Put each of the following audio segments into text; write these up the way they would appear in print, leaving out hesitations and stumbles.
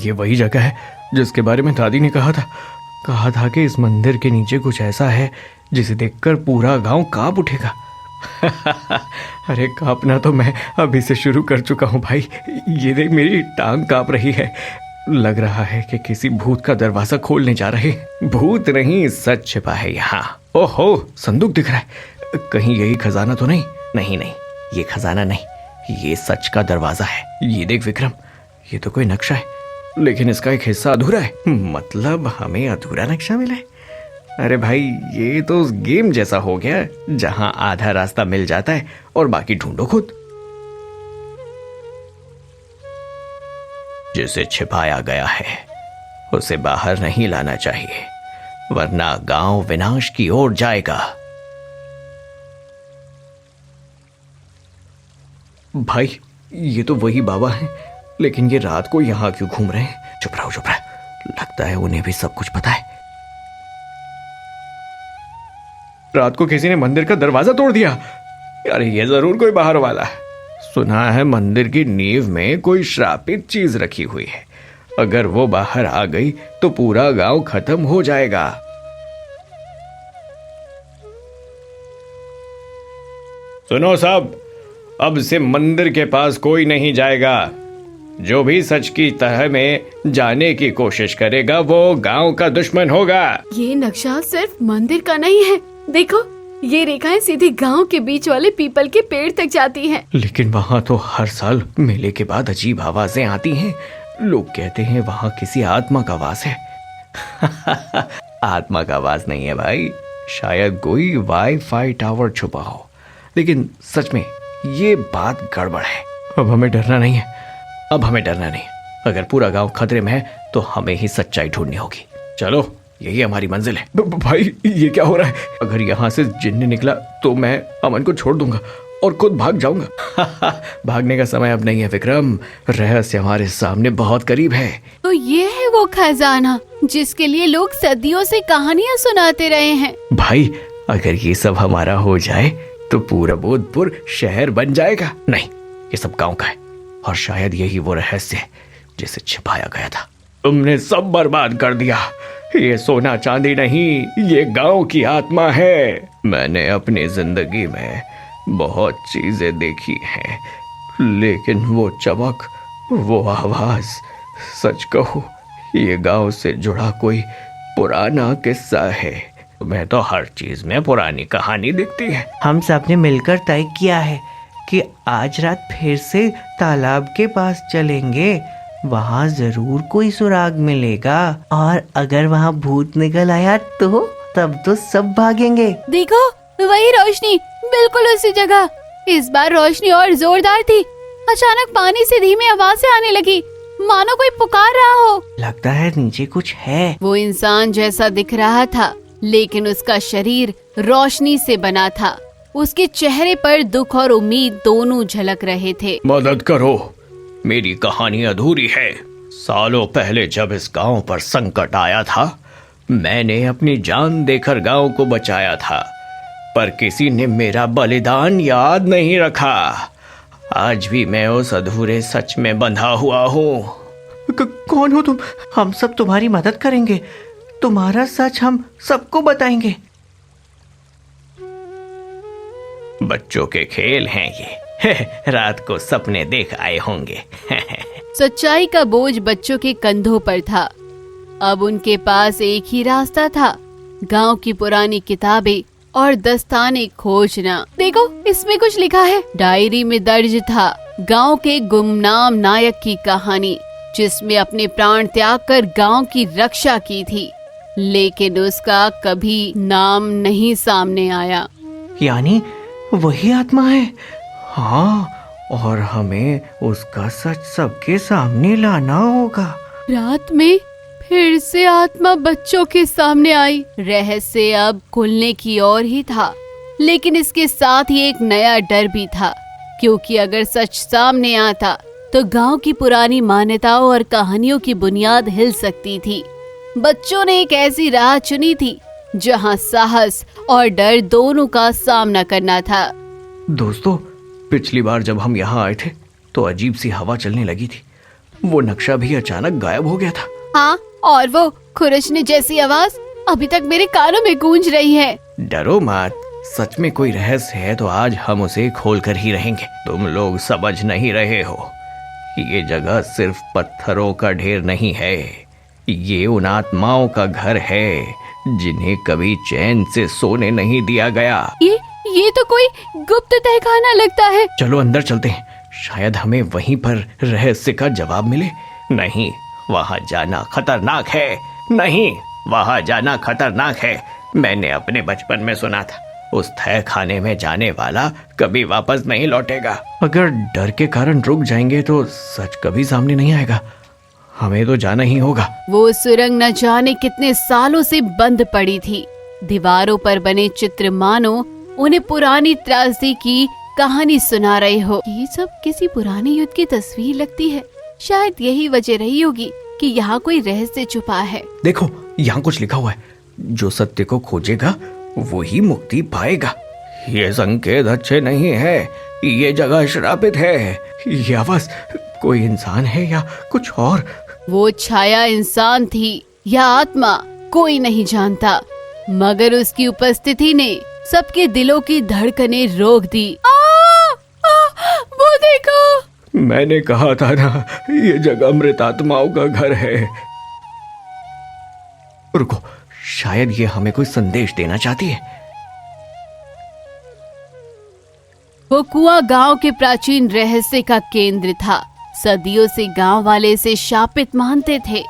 ये वही जगह है जिसके बारे में दादी ने कहा था कि इस मंदिर के नीचे कुछ ऐसा है जिसे देखकर पूरा गांव कांप उठेगा। अरे कांपना तो मैं अभी से शुरू कर चुका हूँ भाई। ये देख मेरी टांग कांप रही है। लग रहा है कि किसी भूत का दरवाजा खोलने जा रहे। भूत नहीं, सच छिपा है यहाँ। ओहो, संदूक दिख रहा है। कहीं यही खजाना तो नहीं? नहीं, ये खजाना नहीं, ये सच का दरवाजा है। ये देख विक्रम, ये तो कोई नक्शा है, लेकिन इसका एक हिस्सा अधूरा है। मतलब हमें अधूरा नक्शा मिला है। अरे भाई, ये तो उस गेम जैसा हो गया जहां आधा रास्ता मिल जाता है और बाकी ढूंढो खुद। जिसे छिपाया गया है उसे बाहर नहीं लाना चाहिए, वरना गांव विनाश की ओर जाएगा। भाई, ये तो वही बाबा हैं, लेकिन ये रात को यहाँ क्यों घूम रहे हैं? चुप रहो। लगता है उन्हें भी सब कुछ पता है। रात को किसी ने मंदिर का दरवाजा तोड़ दिया। अरे ये जरूर कोई बाहर वाला है। सुना है मंदिर की नींव में कोई श्रापित चीज रखी हुई है। अगर वो बाहर आ गई तो पूरा गांव खत्म हो जाएगा। सुनो सब, अब से मंदिर के पास कोई नहीं जाएगा। जो भी सच की तह में जाने की कोशिश करेगा वो गांव का दुश्मन होगा। ये नक्शा सिर्फ मंदिर का नहीं है। देखो, ये रेखाएं सीधे गांव के बीच वाले पीपल के पेड़ तक जाती हैं। लेकिन वहाँ तो हर साल मेले के बाद अजीब आवाजें आती हैं। लोग कहते हैं वहाँ किसी आत्मा का वास है। आत्मा का वास नहीं है भाई, शायद कोई वाईफाई टावर छुपा हो। लेकिन सच में ये बात गड़बड़ है। अब हमें डरना नहीं है। अगर पूरा गांव खतरे में है तो हमें ही सच्चाई ढूंढनी होगी। चलो, यही हमारी मंजिल है। भाई, ये क्या हो रहा है? अगर यहाँ से जिन्न निकला तो मैं अमन को छोड़ दूंगा और खुद भाग जाऊंगा। भागने का समय अब नहीं है विक्रम। रहस्य हमारे सामने बहुत करीब है। तो ये है वो खजाना जिसके लिए लोग सदियों से कहानियां सुनाते रहे हैं। भाई, अगर ये सब हमारा हो जाए तो पूरा बोधपुर शहर बन जाएगा। नहीं, ये सब गांव का है और शायद यही वो रहस्य है जिसे छिपाया गया था। तुमने सब बर्बाद कर दिया। ये सोना चांदी नहीं, ये गांव की आत्मा है। मैंने अपनी जिंदगी में बहुत चीजें देखी हैं, लेकिन वो चमक, वो आवाज, सच कहूं ये गांव से जुड़ा कोई पुराना किस्सा है। मैं तो हर चीज में पुरानी कहानी दिखती है। हम सब ने मिलकर तय किया है कि आज रात फिर से तालाब के पास चलेंगे। वहाँ जरूर कोई सुराग मिलेगा, और अगर वहाँ भूत निकल आया तो तब तो सब भागेंगे। देखो, वही रोशनी, बिल्कुल उसी जगह। इस बार रोशनी और जोरदार थी। अचानक पानी से धीमी आवाज़ें आने लगी, मानो कोई पुकार रहा हो। लगता है नीचे कुछ है। वो इंसान जैसा दिख रहा था, लेकिन उसका शरीर रोशनी से बना था। उसके चेहरे पर दुख और उम्मीद दोनों झलक रहे थे। मदद करो, मेरी कहानी अधूरी है। सालों पहले जब इस गांव पर संकट आया था, मैंने अपनी जान देकर गांव को बचाया था, पर किसी ने मेरा बलिदान याद नहीं रखा। आज भी मैं उस अधूरे सच में बंधा हुआ हूँ। कौन हो तुम? हम सब तुम्हारी मदद करेंगे। तुम्हारा सच हम सबको बताएंगे। बच्चों के खेल हैं ये। रात को सपने देख आए होंगे। सच्चाई का बोझ बच्चों के कंधों पर था। अब उनके पास एक ही रास्ता था, गांव की पुरानी किताबें और दस्ताने खोजना। देखो, इसमें कुछ लिखा है। डायरी में दर्ज था गांव के गुमनाम नायक की कहानी, जिसमें अपने प्राण त्याग कर गांव की रक्षा की थी, लेकिन उसका कभी नाम नहीं सामने आया। यानी वही आत्मा है। हाँ, और हमें उसका सच सबके सामने लाना होगा। रात में फिर से आत्मा बच्चों के सामने आई। रहस्य अब खुलने की ओर ही था, लेकिन इसके साथ ही एक नया डर भी था, क्योंकि अगर सच सामने आता तो गांव की पुरानी मान्यताओं और कहानियों की बुनियाद हिल सकती थी। बच्चों ने एक ऐसी राह चुनी थी जहां साहस और डर दोनों का सामना करना था। दोस्तों, पिछली बार जब हम यहाँ आए थे तो अजीब सी हवा चलने लगी थी। वो नक्शा भी अचानक गायब हो गया था। हाँ, और वो खुरचने जैसी आवाज अभी तक मेरे कानों में गूंज रही है। डरो मत, सच में कोई रहस्य है तो आज हम उसे खोल कर ही रहेंगे। तुम लोग समझ नहीं रहे हो, ये जगह सिर्फ पत्थरों का ढेर नहीं है, ये उन आत्माओं का घर है जिन्हें कभी चैन से सोने नहीं दिया गया। ये तो कोई गुप्त तहखाना लगता है। चलो अंदर चलते हैं, शायद हमें वहीं पर रहस्य का जवाब मिले। नहीं, वहां जाना खतरनाक है। नहीं, वहां जाना खतरनाक है। मैंने अपने बचपन में सुना था, उस तहखाने में जाने वाला कभी वापस नहीं लौटेगा। अगर डर के कारण रुक जाएंगे तो सच कभी सामने नहीं आएगा। हमें तो जाना ही होगा। वो सुरंग न जाने कितने सालों से बंद पड़ी थी। दीवारों पर बने चित्र मानो उन्हें पुरानी त्रासदी की कहानी सुना रहे हो। ये सब किसी पुराने युद्ध की तस्वीर लगती है। शायद यही वजह रही होगी कि यहाँ कोई रहस्य छुपा है। देखो, यहाँ कुछ लिखा हुआ है, जो सत्य को खोजेगा वो ही मुक्ति पाएगा। ये संकेत अच्छे नहीं है, ये जगह श्रापित है। ये आवाज कोई इंसान है या कुछ और? वो छाया इंसान थी या आत्मा, कोई नहीं जानता, मगर उसकी उपस्थिति ने सबके दिलों की धड़कनें रोक दी। वो देखो, मैंने कहा था ना, ये जगह मृत आत्माओं का घर है। रुको, शायद ये हमें कोई संदेश देना चाहती है। वो कुआं गांव के प्राचीन रहस्य का केंद्र था। सदियों से गांव वाले इसे शापित मानते थे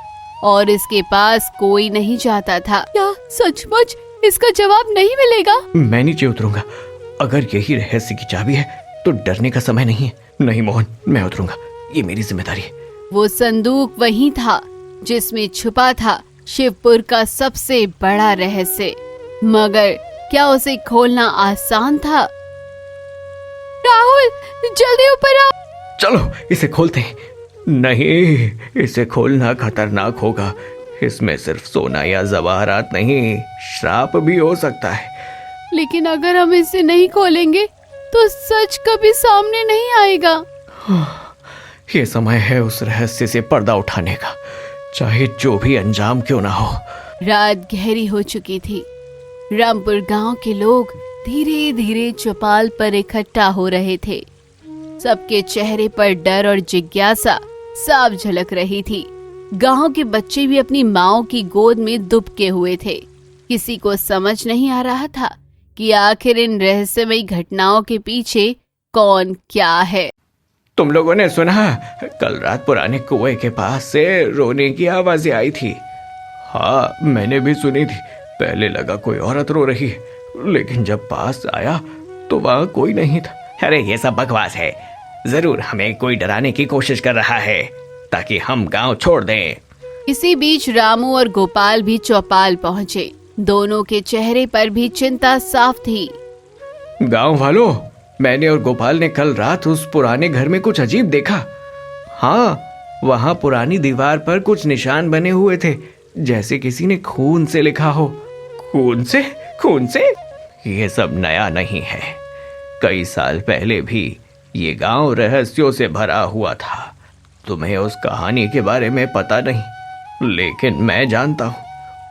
और इसके पास कोई नहीं जाता था। क्या सचमुच इसका जवाब नहीं मिलेगा? मैं नीचे उतरूंगा। अगर यही रहस्य की चाबी है तो डरने का समय नहीं है। नहीं मोहन, मैं उतरूंगा, ये मेरी जिम्मेदारी है। वो संदूक वही था जिसमें छुपा था शिवपुर का सबसे बड़ा रहस्य, मगर क्या उसे खोलना आसान था? राहुल, जल्दी ऊपर आओ। चलो इसे खोलते हैं। नहीं, इसे खोलना खतरनाक होगा। इसमें सिर्फ सोना या जवाहरात नहीं, श्राप भी हो सकता है। लेकिन अगर हम इसे नहीं खोलेंगे तो सच कभी सामने नहीं आएगा। ये समय है उस रहस्य से पर्दा उठाने का, चाहे जो भी अंजाम क्यों ना हो। रात गहरी हो चुकी थी। रामपुर गांव के लोग धीरे धीरे चौपाल पर इकट्ठा हो रहे थे। सबके चेहरे पर डर और जिज्ञासा साफ झलक रही थी। गांव के बच्चे भी अपनी माओ की गोद में दुबके हुए थे। किसी को समझ नहीं आ रहा था कि आखिर इन रहस्यमयी घटनाओं के पीछे कौन क्या है। तुम लोगों ने सुना, कल रात पुराने कुएं के पास से रोने की आवाजें आई थी। हाँ, मैंने भी सुनी थी। पहले लगा कोई औरत रो रही है, लेकिन जब पास आया तो वहां कोई नहीं था। अरे ये सब बकवास है, जरूर हमें कोई डराने की कोशिश कर रहा है ताकि हम गांव छोड़ दें। इसी बीच रामू और गोपाल भी चौपाल पहुंचे। दोनों के चेहरे पर भी चिंता साफ थी। गांव वालों, मैंने और गोपाल ने कल रात उस पुराने घर में कुछ अजीब देखा। हाँ, वहां पुरानी दीवार पर कुछ निशान बने हुए थे, जैसे किसी ने खून से लिखा हो। खून से? खून से? ये सब नया नहीं है। कई साल पहले भी ये गांव रहस्यों से भरा हुआ था। तुम्हें उस कहानी के बारे में पता नहीं, लेकिन मैं जानता हूँ।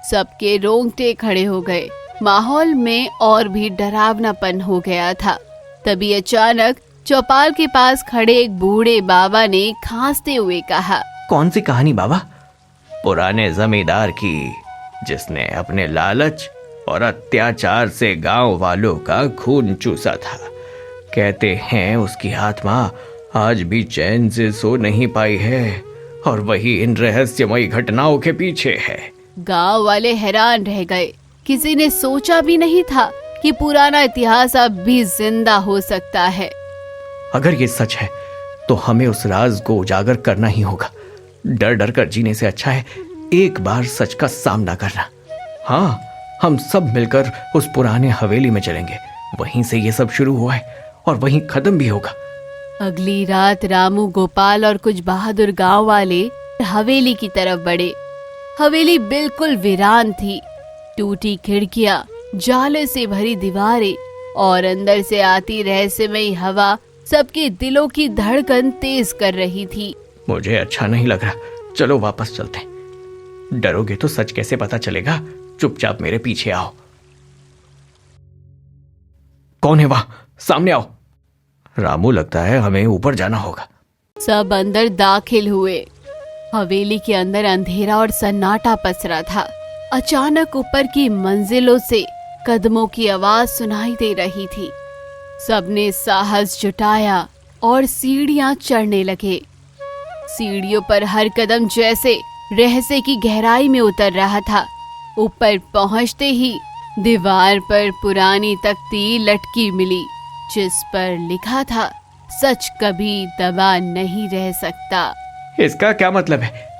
सबके रोंगटे खड़े हो गए। माहौल में और भी डरावनापन हो गया था। तभी अचानक चौपाल के पास खड़े एक बूढ़े बाबा ने खांसते हुए कहा, कौन सी कहानी बाबा? पुराने जमींदार की, जिसने अपने लालच और अत्याचार से गांव वालों का खून चूसा था। कहते हैं उसकी आत्मा आज भी चैन से सो नहीं पाई है और वही इन रहस्यमयी घटनाओं के पीछे है। गांव वाले हैरान रह गए। किसी ने सोचा भी नहीं था कि पुराना इतिहास अब भी जिंदा हो सकता है। अगर ये सच है तो हमें उस राज को उजागर करना ही होगा। डर डर कर जीने से अच्छा है एक बार सच का सामना करना। हाँ, हम सब मिलकर उस पुराने हवेली में चलेंगे। वहीं से ये सब शुरू हुआ है और वहीं खत्म भी होगा। अगली रात रामू, गोपाल और कुछ बहादुर गांव वाले हवेली की तरफ बढ़े। हवेली बिल्कुल वीरान थी। टूटी खिड़कियां, जाले से भरी दीवारें और अंदर से आती रहस्यमयी हवा सबके दिलों की धड़कन तेज कर रही थी। मुझे अच्छा नहीं लग रहा, चलो वापस चलते हैं। डरोगे तो सच कैसे पता चलेगा, चुपचाप मेरे पीछे आओ। कौन है वहां, सामने आओ। रामू, लगता है हमें ऊपर जाना होगा। सब अंदर दाखिल हुए। हवेली के अंदर अंधेरा और सन्नाटा पसरा था। अचानक ऊपर की मंजिलों से कदमों की आवाज सुनाई दे रही थी। सबने साहस जुटाया और सीढ़ियां चढ़ने लगे। सीढ़ियों पर हर कदम जैसे रहस्य की गहराई में उतर रहा था। ऊपर पहुंचते ही दीवार पर पुरानी तख्ती लटकी मिली, जिस पर लिखा था, सच कभी दबा नहीं रह सकता। इसका क्या मतलब है?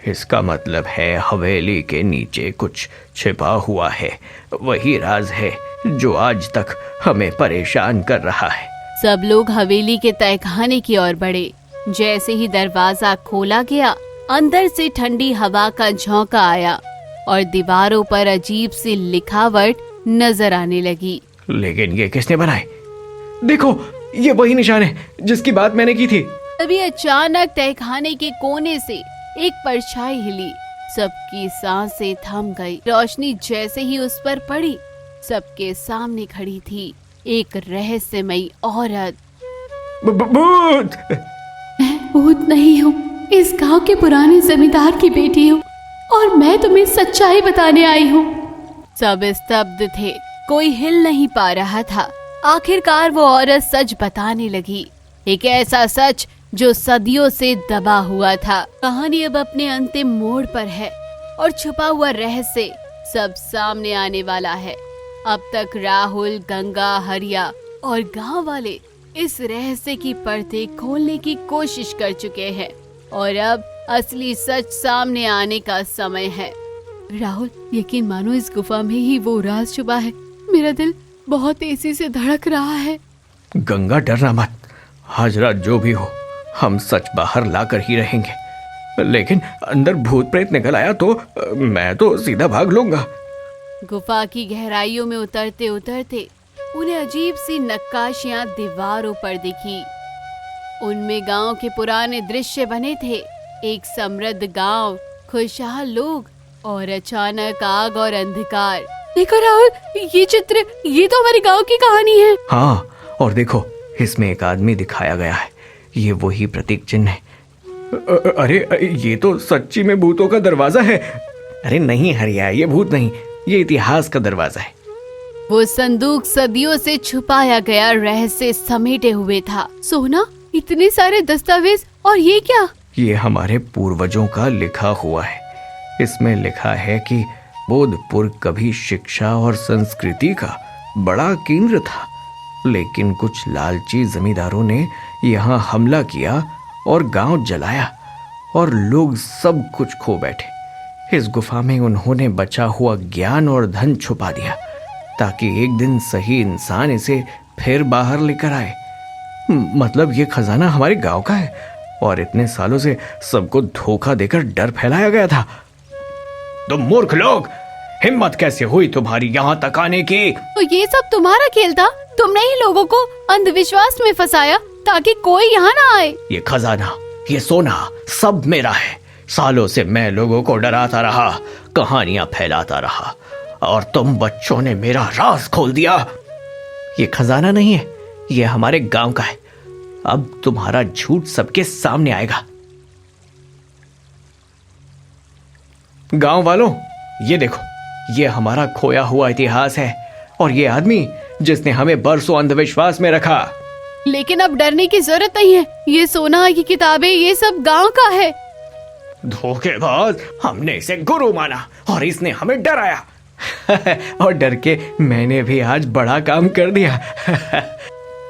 इसका मतलब है हवेली के नीचे कुछ छिपा हुआ है। वही राज है जो आज तक हमें परेशान कर रहा है। सब लोग हवेली के तहखाने की ओर बढ़े। जैसे ही दरवाजा खोला गया, अंदर से ठंडी हवा का झोंका आया और दीवारों पर अजीब सी लिखावट नजर आने लगी। लेकिन ये किसने बनाए? देखो, ये वही निशान है जिसकी बात मैंने की थी। तभी अचानक तहखाने के कोने से एक परछाई हिली। सबकी सांसें थम गई। रोशनी जैसे ही उस पर पड़ी, सबके सामने खड़ी थी एक रहस्यमयी औरत। भूत! मैं भूत नहीं हूँ, इस गांव के पुराने जमींदार की बेटी हूँ और मैं तुम्हें सच्चाई बताने आई हूँ। सब स्तब्ध थे, कोई हिल नहीं पा रहा था। आखिरकार वो औरत सच बताने लगी, एक ऐसा सच जो सदियों से दबा हुआ था। कहानी अब अपने अंतिम मोड़ पर है और छुपा हुआ रहस्य सब सामने आने वाला है। अब तक राहुल, गंगा, हरिया और गांव वाले इस रहस्य की परतें खोलने की कोशिश कर चुके हैं और अब असली सच सामने आने का समय है। राहुल, यकीन मानो इस गुफा में ही वो राज छुपा है। मेरा दिल बहुत तेजी से धड़क रहा है। गंगा, डरना मत। आज रात जो भी हो, हम सच बाहर लाकर ही रहेंगे। लेकिन अंदर भूत प्रेत निकल आया तो मैं तो सीधा भाग लूंगा। गुफा की गहराइयों में उतरते उतरते उन्हें अजीब सी नक्काशियां दीवारों पर दिखी। उनमें गांव के पुराने दृश्य बने थे, एक समृद्ध गांव, खुशहाल लोग और अचानक आग और अंधकार। देखो राहुल, ये चित्र, ये तो हमारे गांव की कहानी है। हाँ, और देखो, इसमें एक आदमी दिखाया गया है। ये वही प्रतीक चिन्ह है। अरे, ये तो सच्ची में भूतों का दरवाजा है। अरे नहीं हरिया, ये भूत नहीं, ये इतिहास का दरवाजा है। वो संदूक सदियों से छुपाया गया रहस्य समेटे हुए था। सोना, इतने सारे दस्तावेज, और ये क्या? ये हमारे पूर्वजों का लिखा हुआ है। इसमें लिखा है कि बोधपुर कभी शिक्षा और संस्कृति का बड़ा केंद्र था, लेकिन कुछ लालची जमींदारों ने यहाँ हमला किया और गांव जलाया और लोग सब कुछ खो बैठे। इस गुफा में उन्होंने बचा हुआ ज्ञान और धन छुपा दिया ताकि एक दिन सही इंसान इसे फिर बाहर लेकर आए। मतलब ये खजाना हमारे गांव का है और इतने सालों से सबको धोखा देकर डर फैलाया गया था। तुम मूर्ख लोग, हिम्मत कैसे हुई तुम्हारी यहाँ तक आने की? तो ये सब तुम्हारा खेल था? तुमने ही लोगों को अंधविश्वास में फंसाया ताकि कोई यहाँ ना आए। ये खजाना, ये सोना सब मेरा है। सालों से मैं लोगों को डराता रहा, कहानियां फैलाता रहा और तुम बच्चों ने मेरा राज खोल दिया। ये खजाना नहीं है, ये हमारे गांव का है। अब तुम्हारा झूठ सबके सामने आएगा। गांव वालों, ये देखो, ये हमारा खोया हुआ इतिहास है और ये आदमी जिसने हमें बरसों अंधविश्वास में रखा। लेकिन अब डरने की जरूरत नहीं है। ये सोना, ये किताबें, ये सब गांव का है। धोखेबाज, हमने इसे गुरु माना और इसने हमें डराया। और डर के मैंने भी आज बड़ा काम कर दिया।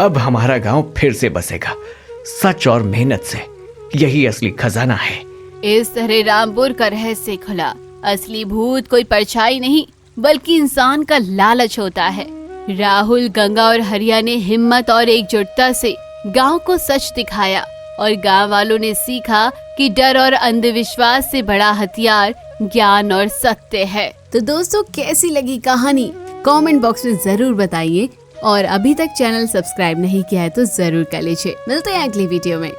अब हमारा गांव फिर से बसेगा, सच और मेहनत से। यही असली खजाना है। इस तरह रामपुर का रहस्य खुला। असली भूत कोई परछाई नहीं, बल्कि इंसान का लालच होता है। राहुल, गंगा और हरिया ने हिम्मत और एकजुटता से गांव को सच दिखाया और गांव वालों ने सीखा कि डर और अंधविश्वास से बड़ा हथियार ज्ञान और सत्य है। तो दोस्तों, कैसी लगी कहानी कमेंट बॉक्स में जरूर बताइए और अभी तक चैनल सब्सक्राइब नहीं किया है तो जरूर कर लीजिए। मिलते हैं अगली वीडियो में।